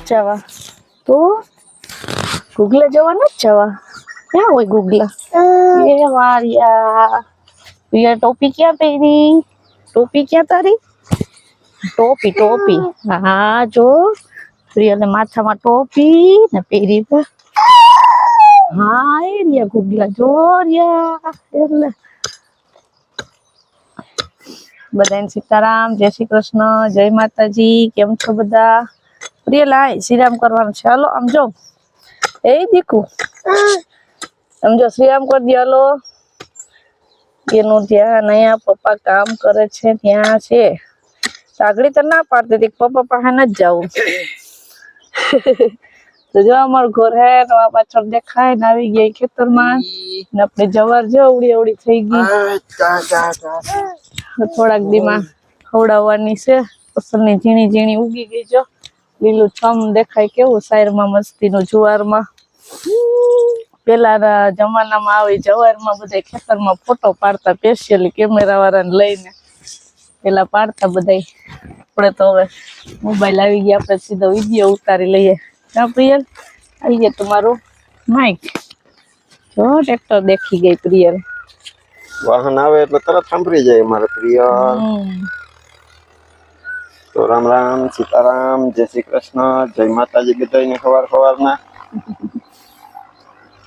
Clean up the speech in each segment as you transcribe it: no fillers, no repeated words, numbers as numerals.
જવા તો ગુગલા જવા નથી જવા. ક્યાં હોય ગુગલા? એ વારિયા પિયા ટોપી ક્યાં પહેરી? ટોપી ક્યાં તારી? ટોપી ટોપી હા જો પ્રિયને માથામાં ટોપી ને પહેરી. હા એ રહ્યા ગુગલા જો રહ્યા. એટલે બધાને સીતારામ, જય શ્રી કૃષ્ણ, જય માતાજી. કેમ છો બધા? પ્રિય લાય શ્રીરામ કરવાનું છે. હાલો આમ જો એ દીકુ સમજો શ્રીરામ કરી દે. હાલો એનું ધ્યાન અહીંયા પપ્પા કામ કરે છે ત્યાં છે. આગળી તો ના પાડતી હતી પપ્પા પાસે ન જવું. તો જો અમારું ઘર હે પાછળ દેખાય ને આવી ગયા ખેતરમાં ને આપણે જવાર જો અવડી અવડી થઈ ગઈ. થોડાક દીમાં ખવડાવવાની છે. ફસલની ઝીણી ઝીણી ઉગી ગઈ જો લીલું છમ દેખાય કેવું સાયરમાં મસ્તીનું જુવારમાં. પેલાના જમાનામાં આવી જવારમાં બધા ખેતરમાં ફોટો પાડતા સ્પેશિયલી કેમેરા વાળાને લઈને પેલા પાડતા બધા. આપણે તો હવે મોબાઈલ આવી ગયા આપણે સીધો વિડીયો ઉતારી લઈએ. હા પ્રિયલ આવી ગયા તમારું માઇક જો ટ્રેક્ટર દેખી ગઈ પ્રિયલ. વાહન આવે એટલે તરત સાંભળી જાય અમારે પ્રિયલ. તો રામ રામ, સીતારામ, જય શ્રી કૃષ્ણ, જય માતાજી બધાને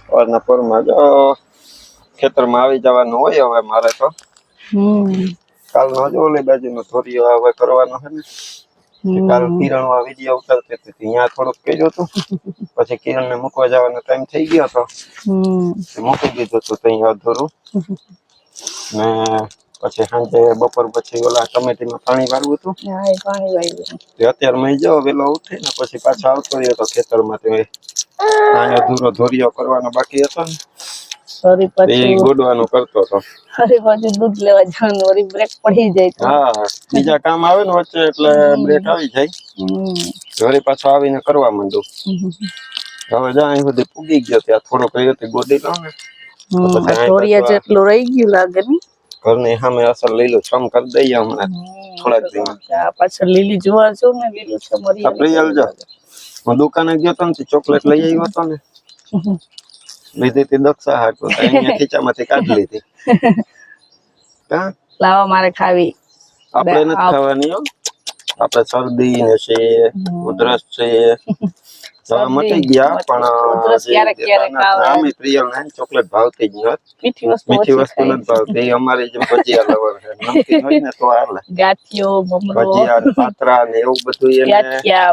સવારના પોરમાં જો ખેતરમાં આવી જવાનું હોય. હવે મારે તો કાલનો જો ઓલી બાજુનો ધોરિયો હવે કરવાનો છે ને. કાલ કિરણ વિડીયો ઉતારતી હતી ત્યાં થોડુંક કર્યું હતું. પછી કિરણ ને મૂકવા જવાનો ટાઈમ થઈ ગયો હતો મૂકી દીધું હતું ત્યાં અધૂરું. ને પછી સાંજે બપોર પછી ઓલા ટમેટીમાં પાણી વાળવું હતું. અત્યારે મેં જો વેલો ઉઠી ને પછી પાછો આવતો રહ્યો તો ખેતરમાં. અધૂરો ધોરિયો કરવાનો બાકી હતો ને એ ગોડવાનું કરતો હતો. દૂધ લેવા જવાનું વળી બ્રેક પડી જાય. હા બીજા કામ આવે ને વચ્ચે એટલે બ્રેક આવી જાય. વળી પાછો આવીને કરવા માંડું. હવે જ્યાં અહીં સુધી પૂગી ગયો ત્યાં થોડોક રહ્યો તે ગોડી લો ને. જેટલું રહી ગયું લાગે ને. ઘરની સામે અસર લીલું છમ કરી દઈએ હમણાં થોડાક દિવસ. પાછળ લીલી જોવા છો ને લીલું છે હું દુકાને ગયો તો ને ચોકલેટ લઈ આવ્યો હતો ને. લીધી હતી દક્ષા હાટ અહીંયા ખીચામાંથી કાઢી લીધી. લાવો મારે ખાવી. આપણે નથી ખાવાની. આપણે શરદી ને છે ઉધરસ છે મટી ગયા પણ આમે પ્રિયલ ને ચોકલેટ ભાવતી જ નથી. મીઠી વસ્તુ નથી ભાવતી. અમારી જેમ ભજીયા લવર છે. નમકીન હોય ને તો હાલે. ગાંઠિયો ભજીયા પાતરા ને એવું બધું એને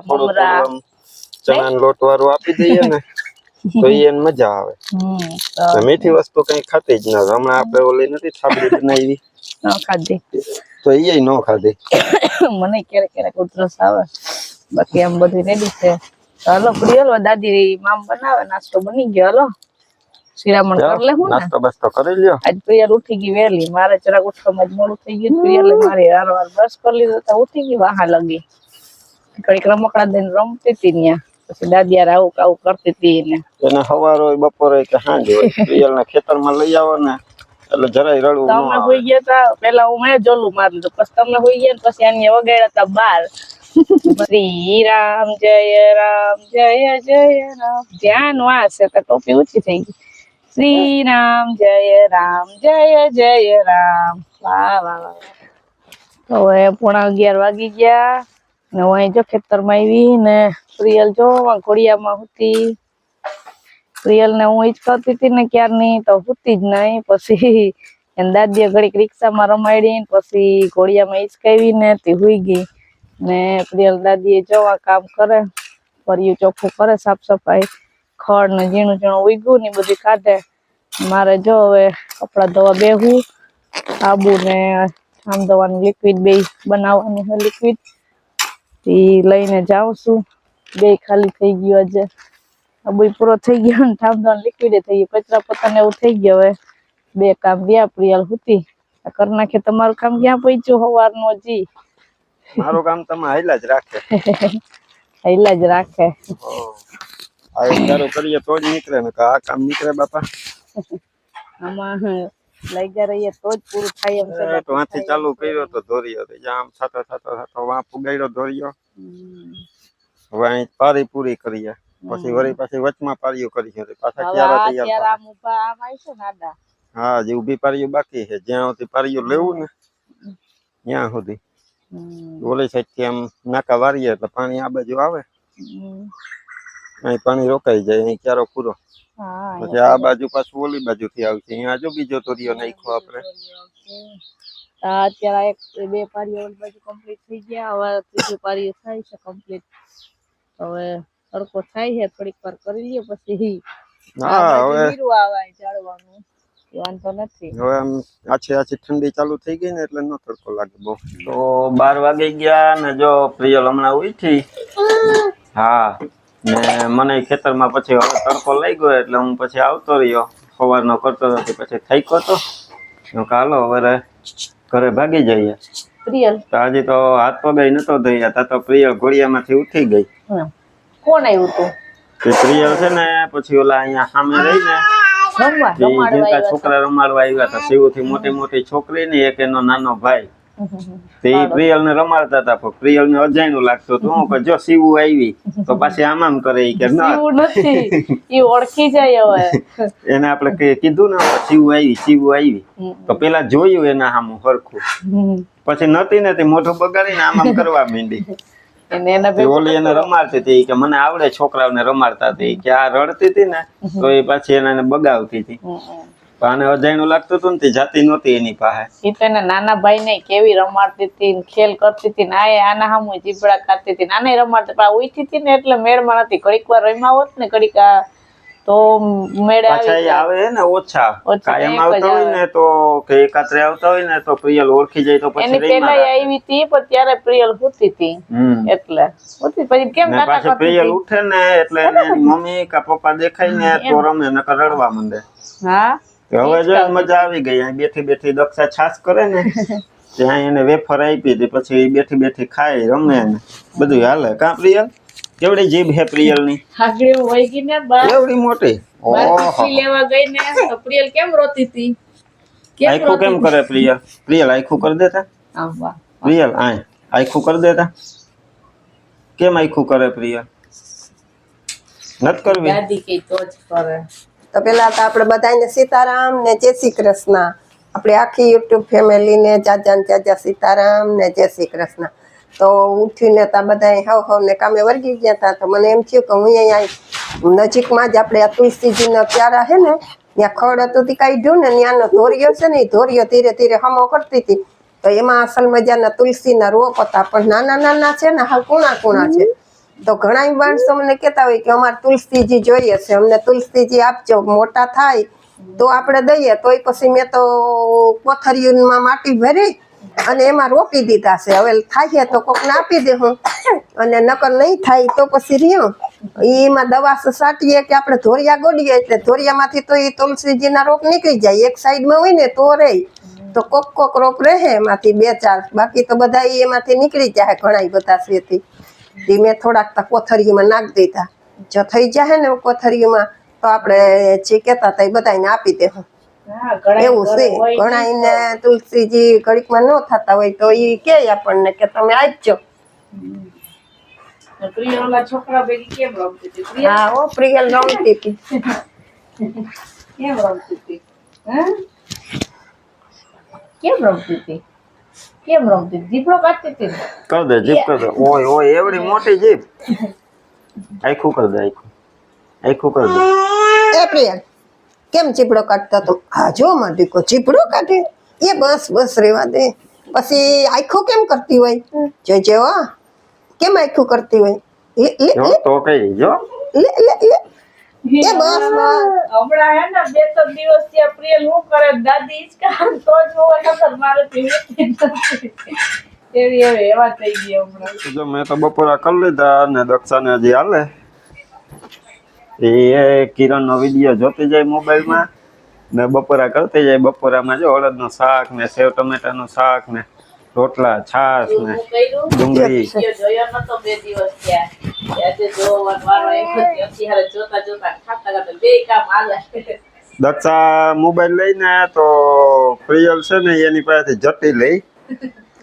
થોડું ચણા નો લોટ વાળું આપી દઈએ ને તો એને મજા આવે. મીઠી વસ્તુ કઈ ખાતી જ નથી. હમણાં આપણે ઓલી નથી થાબડી બનાવી ખાધી તો એ ન ખાધી. મને ક્યારેક ક્યારેક ઉધરસ આવે. બાકી આમ બધું રેડી છે. હાલો પ્રિયલ દાદી મામ બનાવે નાસ્તો બની ગયો. હાલો શિરામણ કરી લે. હું નાસ્તો બસ્તો કરી લ્યો. આજ પ્રિયલ ઉઠી ગઈ વહેલી. મારે જરાક ઉઠવામાં જ મોડું થઈ ગયું. પ્રિયલ મારે વારવાર બ્રશ કરી લીધો તો ઉઠી ગઈ. વાહા લગી કડીક રમકડા દઈને રમતી હતી ત્યાં. પછી દાદીયાર આવું આવું કરતી હતી ને એને સવાર હોય બપોર હોય કે સાંજ હોય પ્રિયલ ને ખેતરમાં લઈ આવો ને એટલે જરાય રડવું ન આવે. તમે હોઈ ગયા તા પેલા હું મેં જોલું મારી લીધું. પછી તમે હોઈ ગયા પછી આને વગાડ્યા હતા બાર. શ્રી રામ જય રામ જય જય રામ. ધ્યાન વાસે તો ટોપી ઊંચી થઈ ગઈ. શ્રી રામ જય જય રામ. વાહ વાહ વાહ. હવે 11:30 વાગી ગયા ને હું અહીં જો ખેતરમાં આવી ને પ્રિયલ જો ઘોડિયામાં હતી. પ્રિયલ ને હું હિચકાવતી હતી ને ક્યારની તો હતી જ નહીં. પછી એને દાદીએ ઘડીક રિક્ષામાં રમાડી પછી ઘોડિયામાં હિચકાવી ને તે હુઈ ગઈ. ને પ્રિયલ દાદી જવા કામ કરે ફર્યું ચોખ્ખું કરે સાફ સફાઈ ખડ ને ઝીણું ઝીણું ઉગ્યું ને બધું કાઢે. મારે જો હવે કપડા ધોવા બેહું. સાબુ ને આમ ધોવાનું લિક્વિડ બે બનાવવાનું છે. લિક્વિડ લઈને જાઉં છું. બે ખાલી થઈ ગયું. આજે આબુ પૂરો થઈ ગયો ને ઠામ ધોવાનું લિક્વિડ થઈ ગયું. કચરા પતાને એવું થઈ ગયો. હવે બે કામ રહ્યા. પ્રિયલ હતી કરી નાખે. તમારું કામ ક્યાં પહોંચ્યું સવારનું? હજી મારું કામ તમે હાઈલા જ રાખે. હાઈલા જ રાખે. આ ચારું કરીએ તો જ નીકળે ને આ કામ નીકળે બાપા. આમાં લઈ ગયા રહીએ તો જ પૂરું થાય એમ છે. તો આથી ચાલુ કર્યો તો ધોરિયો આમ થતો થતો થતો વાં પુગાડ્યો ધોરિયો. હવે અહીં પારી પૂરી કરીએ પછી વળી પાછી વચમાં પારીઓ કરી છે પાછા હવે ક્યારે આ તૈયાર અત્યારે થાય આમ ઊભા આમ આવીશું ને આડા. હા જે ઊભી પારીઓ બાકી છે જ્યાં સુધી પારીઓ લેવું ને ત્યાં સુધી ઓલી સાઈડ થી આમ નાકા વારીએ એટલે પાણી આ બાજુ આવે અહીં પાણી રોકાઈ જાય અહીં ક્યારો પૂરો હા પછી આ બાજુ પાછું ઓલી બાજુ થી આવશે અહીંયા જો બીજો તોરિયો નાખ્યો આપણે અત્યારે બે પારીઓ ઓલી બાજુ કમ્પ્લીટ થઈ ગયા હવે ત્રીજી પારીઓ થાય છે કમ્પ્લીટ હવે તડકો થાય છે થોડીક વાર કરી લઈએ પછી હા હવે નીરું આવે ઝાડવાનું વાંધો નથી હવે આમ આછી ઠંડી ચાલુ થઈ ગઈ ને એટલે ન તડકો લાગે બહુ તો 12 વાગી ગયા ને જો પ્રિયલ હમણાં ઉઠી હા ને મને ખેતરમાં પછી હવે તડકો લઈ ગયો એટલે હું પછી આવતો રહ્યો સવારનો કરતો હતો પછી થાક્યો તો હાલો હવે ઘરે ભાગી જઈએ પ્રિયલ તો આજે તો હાથ પગે નતો ધોયા તા તો પ્રિયલ ઘોડિયામાંથી ઉઠી ગઈ કોણ આવ્યું તું તે પ્રિયલ છે ને પછી ઓલા અહીંયા સામે રહી ને છોકરા રમાડવા આવ્યા હતા શિવથી મોટી છોકરી ને એક એનો નાનો ભાઈ તે પ્રિયલ ને રમાડતા હતા પણ પ્રિયલ ને અજાણ્યું લાગતું હતું કે જો શિવ આવી તો પાછી આમ કરે કે ના ઈ ઓળખી જાય હવે એને આપણે કીધું ને શિવ આવી તો પેલા જોયું એના સામું હરખું પછી નતી ને તે મોઢું બગાડીને આમ કરવા માંડી ઓલી એને રમાડતી હતી કે મને આવડે છોકરાઓને રમાડતા હતી કે આ રડતી હતી ને તો એ પાછી એને બગાવતી હતી આને અજાણ્યું લાગતું હતું ને તે જાતી નહોતી એની પાસે ઈ તો એના નાના ભાઈ ને કેવી રમાડતી હતી ખેલ કરતી હતી ને આના સામું જીબડા ખાતી હતી નાને રમાડતી પણ ઉઠી હતી ને એટલે મેળમાં નથી ઘડીક વાર રમ્યા હોત ને ઘડીક તો મેળે આવે ને ઓછા કાયમ આવતા હોય ને તો કે એકાત્રે આવતા હોય ને તો પ્રિયલ ઓળખી જાય તો પછી એની પેલા આવી હતી પણ ત્યારે પ્રિયલ સૂતી હતી એટલે સૂતી પછી કેમ નાટક કરતી પ્રિયલ ઉઠે ને એટલે એની મમ્મી કે પપ્પા દેખાય ને તો રમે નકર રડવા માંડે હા હવે જો મજા આવી ગઈ અહીં બેઠી દક્ષા છાસ કરે ને ત્યાં એને વેફર આપી હતી પછી બેઠી ખાય રમે ને બધું હાલે કા પ્રિયલ કેવડી જીભ હે પ્રિયલ ની આગળ વહી ગઈ ને બસ એવડી મોટી ઓહો લેવા ગઈ ને તો પ્રિયલ કેમ રોતી હતી આખું કેમ કરે પ્રિયલ આખું કરી દેતા વાહ પ્રિયલ આખું કરી દેતા કેમ આખું કરે પ્રિયલ નત કરવી દાદી કે તો જ કરે તો પેલા તો આપણે બધાને સીતારામ ને જય શ્રી કૃષ્ણ આપણે આખી યુટ્યુબ ફેમિલી ને ચાચા સીતારામ ને જય શ્રી કૃષ્ણ તો ઉઠીને તા બધા હવ ને કામે વર્ગી ગયા હતા તો મને એમ થયું કે હું અહીંયા નજીકમાં જ આપણે આ તુલસીજીના પ્યારા છે ને ત્યાં ખડ હતું તે કાઢ્યું ને ત્યાંનો ધોરિયો છે ને એ ધોરિયો ધીરે ધીરે હમો કરતી હતી તો એમાં અસલ મજાના તુલસીના રોપ હતા પણ નાના છે ને હાવ કુણા છે તો ઘણા માણસો મને કહેતા હોય કે અમારે તુલસીજી જોઈએ છે અમને તુલસીજી આપજો મોટા થાય તો આપણે દઈએ તોય પછી મેં તો કોથળીઓમાં માટી ભરી અને એમાં રોપી દીધા છે હવે થાય તો કોકને આપી દે હું અને નકર નહીં થાય તો પછી રહ્યું એમાં દવા છાંટીએ કે આપણે ધોરિયા ગોડીએ એટલે ધોરિયામાંથી તો એ તુલસીજીના રોપ નીકળી જાય એક સાઈડમાં હોય ને તો રહે તો કોક રોપ રહે એમાંથી 2-4 બાકી તો બધા એમાંથી નીકળી જાય ઘણા બધા છે મેં થોડાક કોથળીમાં નાખી દીધા જો થઈ જાય ને કોથળીમાં તો આપણે જે કહેતા હતા એ બધાને આપી દેવું એવું છે ઘણા એને તુલસીજી ઘડીકમાં ન થતા હોય તો એ કે આપણને કે તમે આપજો છોકરા ભેગી કેમ રમતી હતી હા ઓ પ્રિયલ રમતી હતી કેમ રમતી હતી કેમ રમતી હતી જીભડો કાઢતી હતી કર દે જીભ કર દે ઓય એવડી મોટી જીભ આખું કર દે આખું કર દે એ પ્રિયલ કેમ ચીપડો કાઢતા તો હા જો માટી કો ચીપડો કાઢે એ બસ રેવા દે પછી આખું કેમ કરતી હોય જોજો કેમ આખું કરતી હોય તો કઈ જો એ બસ હમણાં હે ને 2-3 દિવસ થી પ્રિયલ હું કરે દાદી ઈચકા તો જ હોય નકર મારે એવી એવા થઈ ગયા હમણાં જો મેં તો બપોરા કરી લીધા ને દક્ષાને હજી હાલે એ કિરણ નો વિડીયો જોતી જાય મોબાઈલ માં ને બપોરા કરતી જાય બપોરામાં જો અડદ નું શાક ને સેવ ટમેટાનું શાક ને રોટલા છાશ ને ડુંગળી જોયો નતો 2 દિવસ થયા આજે જોવાનો વારો આવ્યો અત્યારે જોતા ખાતા બે કામ આલે દક્ષા મોબાઈલ લઈને તો પ્રિયલ છે ને એની પાસેથી જટી લઈ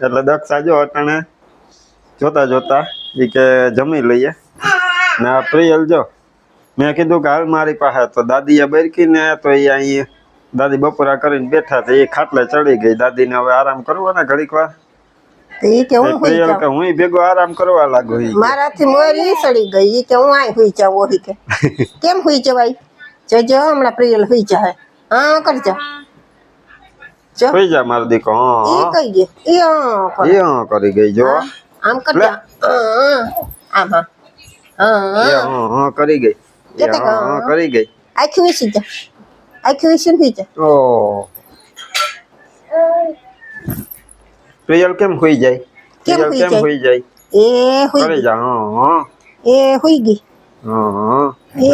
એટલે દક્ષા જો અટાણે જોતા જોતા ઈ કે જમી લઈએ ને આ પ્રિયલ જો મેં કીધું કે હાલ મારી પાસે તો દાદીએ બરકી ને તો એ અહીં દાદી બપોરા કરીને બેઠા હતા એ ખાટલે ચડી ગઈ દાદીને હવે આરામ કરવો ને ઘડીક વાર તો ઈ કે હું હુઈ પ્રિયલ કે જાઉં હું ભેગો આરામ કરવા લાગુ ઈ કે. મારાથી મોરી સડી ગઈ ઈ કે હું આય હુઈ જાઉં ઓહી કે કેમ હુઈ જવાય જો હમણાં પ્રિયલ હુઈ જાય હા કરજો જો સુઈ જા મારો દીકો ઈ હા કઈ ગઈ ઈ કરે. એ હા કરી ગઈ જો આમ કરજો આમ હા એ હા કરી ગઈ એ હા કરી ગઈ આખી વિસી જા આખી વિસી હુઈ જા ઓ પ્રિયલ કેમ હોઈ જાય કેમ પ્રિયલ હુઈ કેમ જાય? હોઈ જાય એ હુઈ કરી ગઈ જા હા એ હુઈ ગઈ હા એ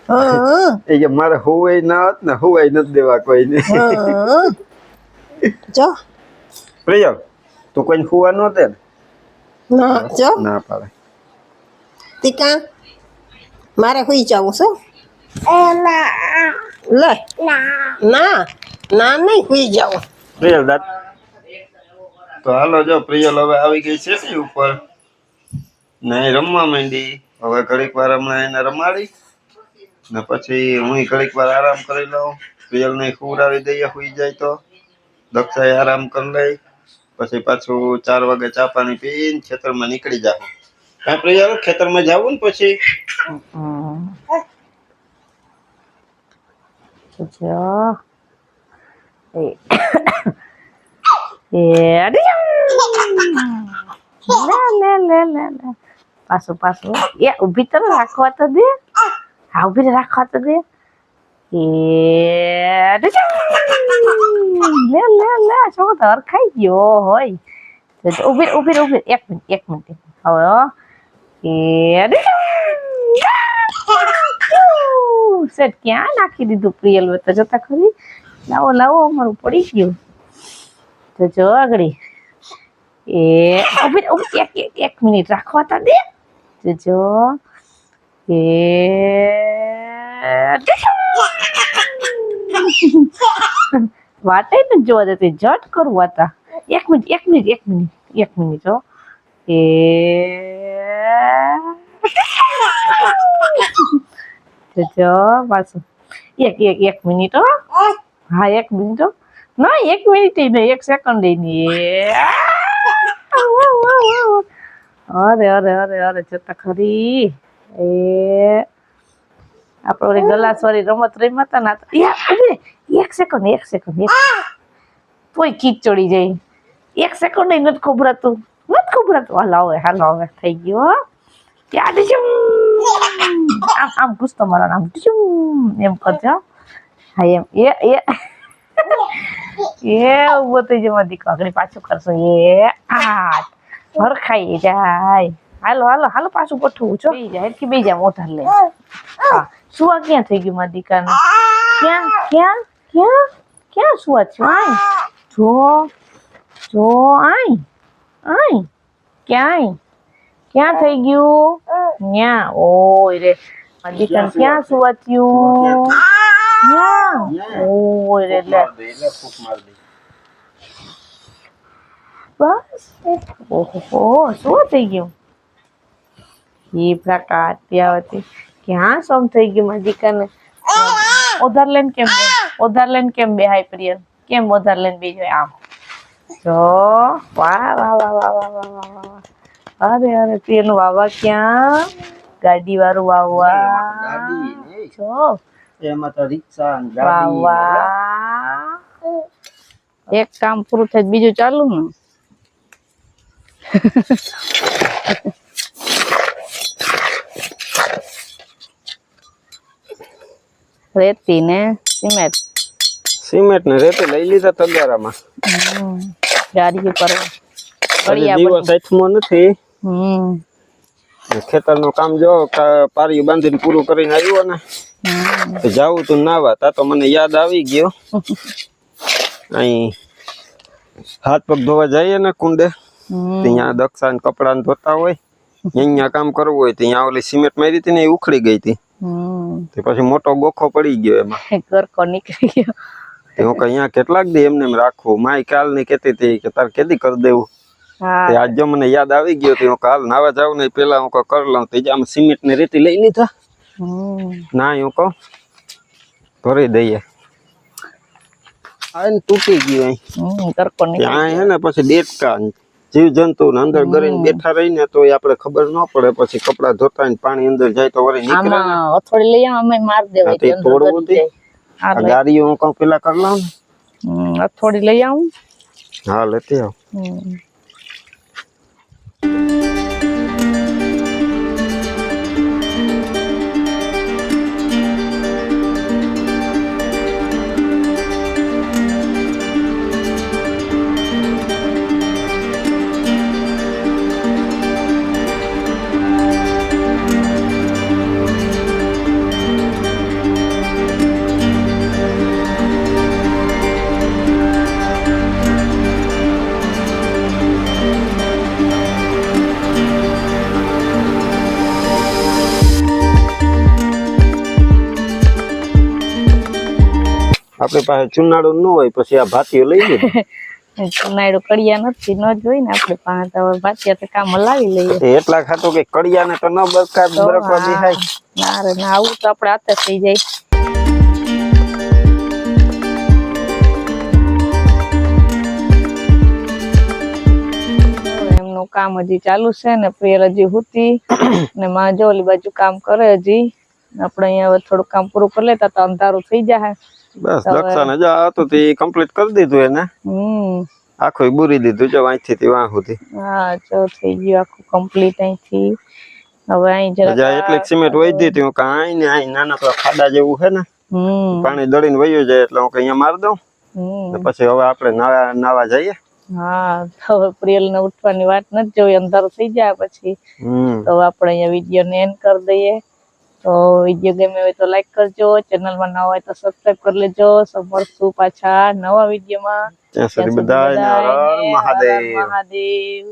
હા એ કે મારે હોવાય ના હોત ને હોવાય નથી દેવા કોઈને હા જો પ્રિયલ તું કોઈને હોવા ન દે ને ના જો ના પાડે તીકા મારે હુઈ જવું છે લે ના નહીં હુઈ જાવું પ્રિયલ દાદ તો હાલો જો પ્રિયલ હવે આવી ગઈ છે ને ઉપર ને એ રમવા માંડી હવે ઘડીક વાર હમણાં એને રમાડી ને પછી હું ઘડીક વાર આરામ કરી લઉં પ્રિયલ ને ખવડાવી દઈએ સુઈ જાય તો દક્ષાએ આરામ કરી લઈ પછી પાછું 4 વાગે ચા પાણી પીને ખેતરમાં નીકળી જાવ કાંઈ પ્રિયલ ખેતરમાં જાવું ને પછી જો એ અડી લે પાછું એ ઊભી તો રાખવા તો દે હા ઊભી રાખવા તો દે એ અડી લે શું તો ખાઈ ગયો હોય ઊભી એક મિનિટ હવે એ અડી સેટ ક્યાં નાખી દીધું પ્રિયલ તો જોતા ખરી લાવો અમારું પડી ગયું તો જો આગળ એ એક મિનિટ રાખવા તા દે તો જો એ વાટે ને જોવા દેતી જટ કરવું હતા એક મિનિટ જો એ જો પાછું એક મિનિટ હો હા 1 મિનિટ હો ના 1 મિનિટ નહીં 1 સેકન્ડ નહીં અરે જતા ખરી એ આપણે ગલાસ વાળી રમત રમ્યા હતા ને 1 સેકન્ડ તોય કીચ ચડી જાય 1 સેકન્ડ નથી ખબરાતું હાલો હવે થઈ ગયો ત્યાં આમ ગુસ્સો મારો આમ એમ કરજો હા એમ ઉભો થઈ જવા દીકરો આગળ પાછું કરશો હરખાઈ જાય હાલો પાછું ગોઠવું છો બે જા મોઢા લે હા સુવા ક્યાં થઈ ગયું મારા દીકરાને ક્યાં સુવા છો જો આય ક્યાં થઈ ગયું ન્યા ઓય રે મારા દીકરાને ક્યાં સુવાચ્યું ઓય રે લે બસ ઓહો શું થઈ ગયું એ પ્રકાર ત્યાંથી ક્યાં સોમ થઈ ગયું મારી દીકરાને ઓધાર લઈને કેમ બેહાય પ્રિયલ કેમ ઓધાર લઈને બેજો આમ જો વાહ અરે પ્રિયલનું વાવા ક્યાં ગાડી વાળું વાવા જો એમાં તો રિક્ષા વાવા એક કામ પૂરું થાય બીજું ચાલુ ને રેતી ને સિમેન્ટ ને રેતી લઈ લીધા તગારામાં ગાડી ઉપર દિવસ હાથમાં નથી ખેતરનું કામ જો પારિયું બાંધીને પૂરું કરીને આવ્યો ને જાવું તું નાવા તા તો મને યાદ આવી ગયો અહીં હાથ પગ ધોવા જઈએ ને કુંડે ત્યાં દક્ષા ને કપડા ને ધોતા હોય અહીંયા કામ કરવું હોય ત્યાં ઓલી સિમેન્ટ મારી હતી ને એ ઉખડી ગઈ હતી પછી મોટો ગોખો પડી ગયો એમાં ગરકો નીકળી ગયો હું કે અહીંયા કેટલાક દી એમને રાખવું માય કાલ ની કેતી હતી કે તાર કેદી કરી દેવું હા તે આજ જો મને યાદ આવી ગયો તો હું કાલ નાવા જાઉં ને પેલા હું કર લઉં તો આમ સિમેન્ટ ને રેતી લઈ લીધા ના હું કહું ભરી દઈએ આ તૂટી ગયું તરકો નહીં ત્યાં હે ને પછી દેડકા જીવ જંતુ ને અંદર ગરીને બેઠા રહીને તો આપણે ખબર ન પડે પછી કપડા ધોતા ને પાણી અંદર જાય તો વળી નીકળે ને આમાં હથોડી લઈ આવ અમે માર દેવાય તે તોડવું દે આ ગાડીઓ હું કહું પેલા કર લઉં ને હથોડી લઈ આવું હા લેતી આવ આપણી પાસે ચુનાળો ન હોય પછી આ ભાતીઓ લઈ લીધું ચુનાયડું કડિયા નથી ન જોઈ ને આપણે પાસે તો ભાતિયા તો કામ લાવી લઈએ એટલા ખાતો કે કડિયા ને તો ન બરકવા દેખાય ના રે ના આવું તો આપણે હાથે થઈ જાય એમનું કામ હજી ચાલુ છે ને પ્રિયલ હજી હુતી ને માં જો ઓલી બાજુ કામ કરે હજી આપણે અહીંયા હવે થોડું કામ પૂરું કરી લેતા તો અંધારું થઈ જાય બસ દક્ષાને જો હતું તે કમ્પ્લીટ કરી દીધું એને આખું બુરી દીધું જો અહીંથી થી વાં સુધી હા જો થઈ ગયું આખું કમ્પ્લીટ અહીંથી હવે અહીં જરા એટલે સિમેન્ટ વહી દીધી હું કાંઈ ને અહીં નાના પેલા ખાડા જેવું છે ને પાણી દળીને વયું જાય એટલે હું અહીંયા મારી દઉં ને પછી હવે આપણે નાવા જઈએ હા હવે પ્રિયલ ને ઉઠવાની વાત નથી જોઈ અંધારું થઈ જાય પછી તો આપણે અહીંયા વિડીયો ને એન્ડ કરી દઈએ તો વિડીયો ગમે હોય તો લાઈક કરજો ચેનલમાં નવા હોય તો સબસ્ક્રાઇબ કરી લેજો મળશું પાછા નવા વિડીયોમાં ત્યાં સુધી બધાય હર હર મહાદેવ મહાદેવ